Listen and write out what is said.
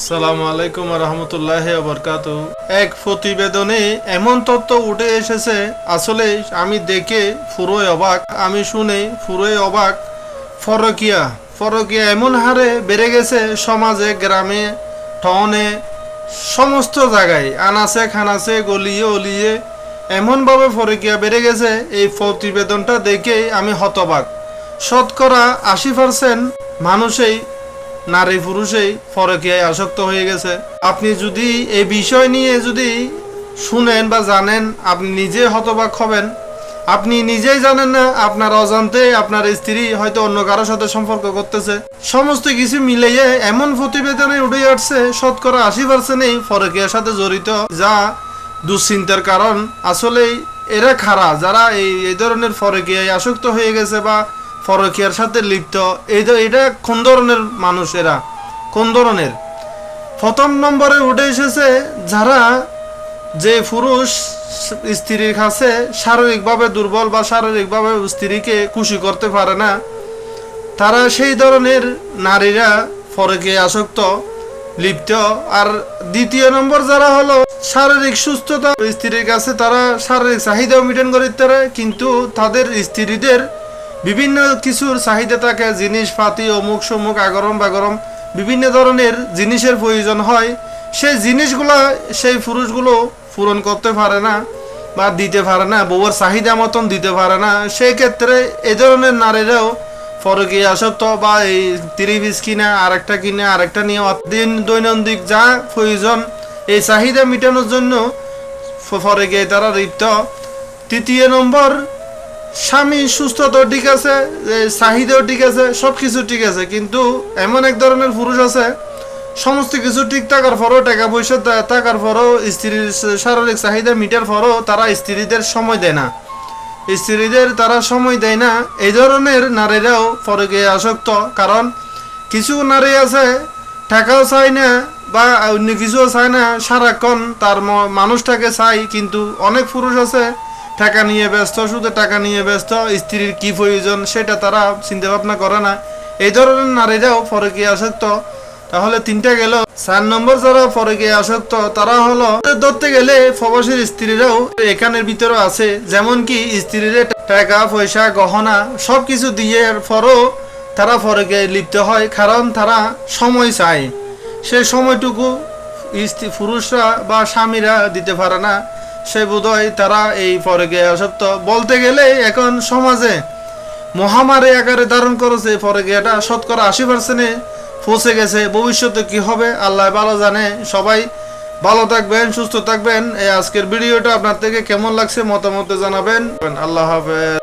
আসসালামু আলাইকুম রহমতুল্লাহি ওয়া বারাকাতুহু। এক প্রতিবেদনে এমন তথ্য উঠে এসেছে, আসলে আমি দেখে পুরোই অবাক, আমি শুনে পুরোই অবাক। ফরকিয়া ফরকিয়া এমন হারে বেড়ে গেছে সমাজে, গ্রামে, টাউনে, সমস্ত জায়গায়, আনাচে খানাচে, গলিয়ে অলিয়ে এমনভাবে ফরকিয়া বেড়ে গেছে। এই প্রতিবেদনটা দেখেই আমি হতবাক। শতকরা 80% মানুষই, নারী পুরুষেই পরকীয়ায় আসক্ত হয়ে গেছে। আপনি যদি এই বিষয় নিয়ে যদি শুনেন বা জানেন, আপনি নিজে হতবাক হবেন। আপনি নিজেই জানেন না, আপনার অজান্তে আপনার স্ত্রী হয়তো অন্য কারোর সাথে সম্পর্ক করতেছে। সমস্ত কিছু মিলিয়ে এমন প্রতিবেদনে উঠে আসছে শতকরা 80%ই পরকীয়ার সাথে জড়িত, যা দুশ্চিন্তার কারণ। আসলে এরা খারাপ, যারা এই ধরনের পরকীয়ায় আসক্ত হয়ে গেছে বা পরকীয়ার সাথে লিপ্ত। এটা কোন ধরনের মানুষ, এরা কোন ধরনের? প্রথম নম্বরে উঠে এসেছে যারা, যে পুরুষ স্ত্রীর কাছে শারীরিকভাবে দুর্বল বা শারীরিকভাবে স্ত্রীকে খুশি করতে পারে না, তারা সেই ধরনের নারীরা পরকীয়ায় আসক্ত, লিপ্ত। আর দ্বিতীয় নম্বর যারা হলো শারীরিক সুস্থতা, স্ত্রীর কাছে তারা শারীরিক চাহিদাও মিটেন করতে পারে, কিন্তু তাদের স্ত্রীদের বিভিন্ন কিছুর চাহিদা থাকে, জিনিসপাতি, অমুক সমুক, আগরম বাগরম, বিভিন্ন ধরনের জিনিসের প্রয়োজন হয়। সেই জিনিসগুলো সেই পুরুষগুলো পূরণ করতে পারে না বা দিতে পারে না, বউয়ের চাহিদা মতন দিতে পারে না। সেই ক্ষেত্রে এ ধরনের নারীরাও পরকীয়া আসক্ত, বা এই ত্রিভিস কিনা আরেকটা নিয়ে দৈনন্দিন যা প্রয়োজন এই চাহিদা মেটানোর জন্য পরকীয়ায় তারা লিপ্ত। তৃতীয় নম্বর, স্বামী সুস্থতাও ঠিক আছে, চাহিদাও ঠিক আছে, সব কিছু ঠিক আছে, কিন্তু এমন এক ধরনের পুরুষ আছে, সমস্ত কিছু ঠিক থাকার পরও, টাকা পয়সা থাকার পরও, স্ত্রীর শারীরিক চাহিদা মিটার পরও তারা স্ত্রীদের সময় দেয় না, তারা সময় দেয় না। এই ধরনের নারীরাও পরকীয়ায় আসক্ত। কারণ কিছু নারী আছে টাকাও চায় না বা অন্য কিছুও চায় না, সারাক্ষণ তার মানুষটাকে চাই, কিন্তু অনেক পুরুষ আছে টাকা নিয়ে ব্যস্ত, শুধু টাকা নিয়ে ব্যস্ত, স্ত্রীর কি প্রয়োজন সেটা তারা চিন্তা ভাবনা করে না। এই ধরনের নারীরাও পরকীয়ায় আসক্ত। তাহলে তিনটা গেল। 4 নম্বর যারা পরকীয়ায় আসক্ত, তারা হলো, ধরতে গেলে প্রবাসীর স্ত্রীরাও এখানের ভিতরে আছে। যেমন কি স্ত্রীর টাকা পয়সা গহনা সবকিছু দিয়ে পরও তারা পরকীয়ায় লিপ্ত হয়, কারণ তারা সময় চায়। সেই সময়টুকু পুরুষরা বা স্বামীরা দিতে পারে না। সে বোধহয় তারা এই পরকীয়ায় আসক্ত। বলতে গেলে এখন সমাজে মহামারী আকারে ধারণ করেছে পরকীয়াটা, শতকরা 80%-এ পৌঁছে গেছে। ভবিষ্যতে কি হবে আল্লাহ ভালো জানে। সবাই ভালো থাকবেন, সুস্থ থাকবেন। এই আজকের ভিডিওটা আপনার থেকে কেমন লাগছে মতামত জানাবেন। আল্লাহ হাফেজ।